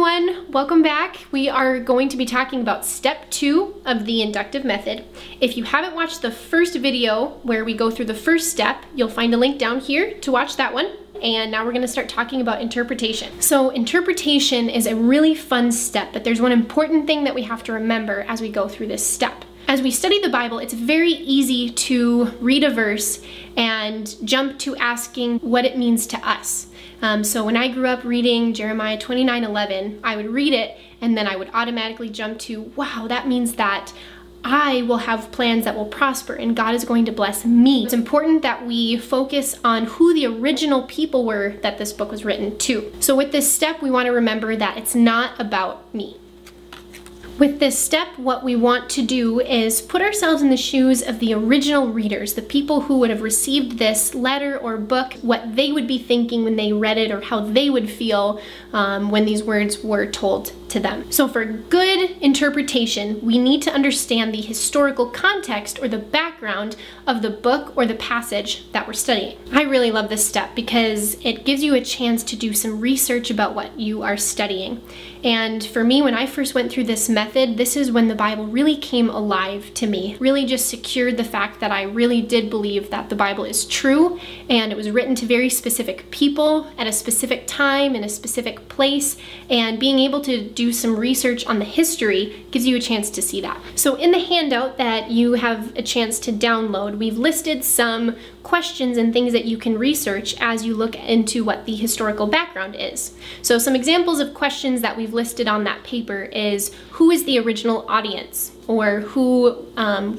everyone, welcome back. We are going to be talking about step 2 of the inductive method. If you haven't watched the first video where we go through the first step, you'll find a link down here to watch that one. And now we're going to start talking about interpretation. So interpretation is a really fun step, but there's one important thing that we have to remember as we go through this step. As we study the Bible, it's very easy to read a verse and jump to asking what it means to us. So when I grew up reading Jeremiah 29:11, I would read it and then I would automatically jump to, wow, that means that I will have plans that will prosper and God is going to bless me. It's important that we focus on who the original people were that this book was written to. So with this step, we want to remember that it's not about me. With this step, what we want to do is put ourselves in the shoes of the original readers, the people who would have received this letter or book, what they would be thinking when they read it or how they would feel when these words were told to them. So for good interpretation, we need to understand the historical context or the background of the book or the passage that we're studying. I really love this step because it gives you a chance to do some research about what you are studying. And for me, when I first went through this method, this is when the Bible really came alive to me. Really just secured the fact that I really did believe that the Bible is true and it was written to very specific people at a specific time in a specific place, and being able to do some research on the history gives you a chance to see that. So in the handout that you have a chance to download, we've listed some questions and things that you can research as you look into what the historical background is. So some examples of questions that we've listed on that paper is, who is the original audience? Or who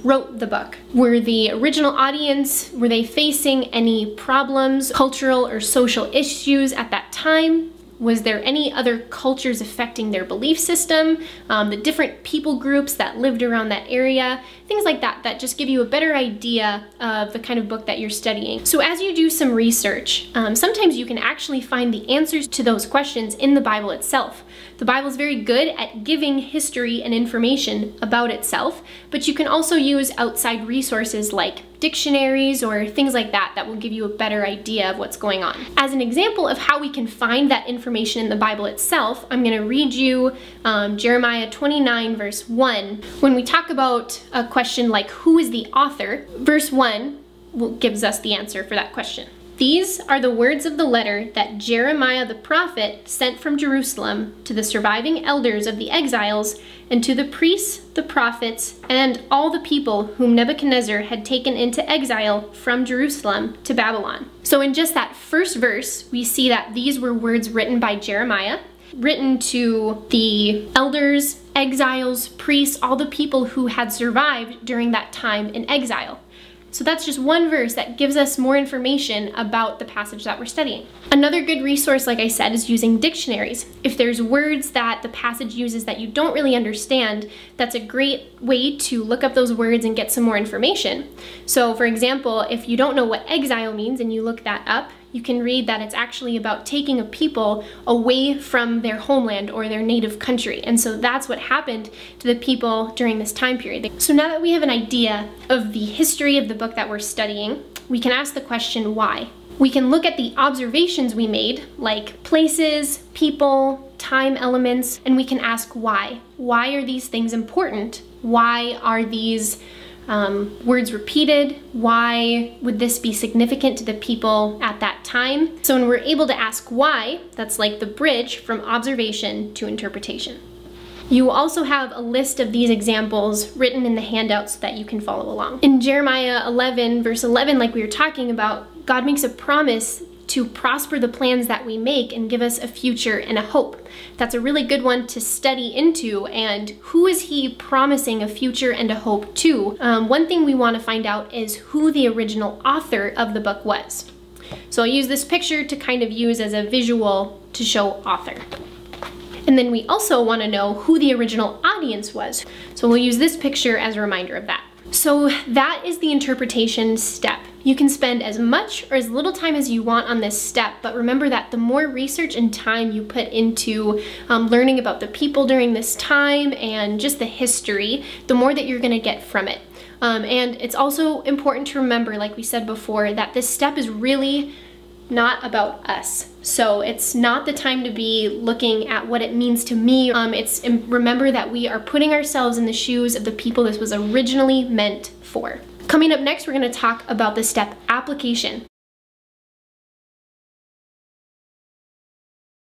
wrote the book? Were the original audience, were they facing any problems, cultural or social issues at that time? Was there any other cultures affecting their belief system? The different people groups that lived around that area? Things like that, that just give you a better idea of the kind of book that you're studying. So as you do some research, sometimes you can actually find the answers to those questions in the Bible itself. The Bible is very good at giving history and information about itself, but you can also use outside resources like dictionaries or things like that that will give you a better idea of what's going on. As an example of how we can find that information in the Bible itself, I'm going to read you Jeremiah 29 verse 1. When we talk about a question like who is the author, verse 1 gives us the answer for that question. These are the words of the letter that Jeremiah the prophet sent from Jerusalem to the surviving elders of the exiles and to the priests, the prophets, and all the people whom Nebuchadnezzar had taken into exile from Jerusalem to Babylon. So in just that first verse, we see that these were words written by Jeremiah, written to the elders, exiles, priests, all the people who had survived during that time in exile. So that's just one verse that gives us more information about the passage that we're studying. Another good resource, like I said, is using dictionaries. If there's words that the passage uses that you don't really understand, that's a great way to look up those words and get some more information. So for example, if you don't know what exile means and you look that up, you can read that it's actually about taking a people away from their homeland or their native country. And so that's what happened to the people during this time period. So now that we have an idea of the history of the book that we're studying, we can ask the question, why? We can look at the observations we made, like places, people, time elements, and we can ask why. Why are these things important? Why are these words repeated? Why would this be significant to the people at that time? So when we're able to ask why, that's like the bridge from observation to interpretation. You also have a list of these examples written in the handout so that you can follow along. In Jeremiah 11, verse 11, like we were talking about, God makes a promise to prosper the plans that we make and give us a future and a hope. That's a really good one to study into. And who is he promising a future and a hope to? One thing we want to find out is who the original author of the book was. So I'll use this picture to kind of use as a visual to show author. And then we also want to know who the original audience was. So we'll use this picture as a reminder of that. So that is the interpretation step. You can spend as much or as little time as you want on this step, but remember that the more research and time you put into learning about the people during this time and just the history, the more that you're going to get from it. And it's also important to remember, like we said before, that this step is really not about us. So it's not the time to be looking at what it means to me. Remember that we are putting ourselves in the shoes of the people this was originally meant for. Coming up next, we're going to talk about the step application.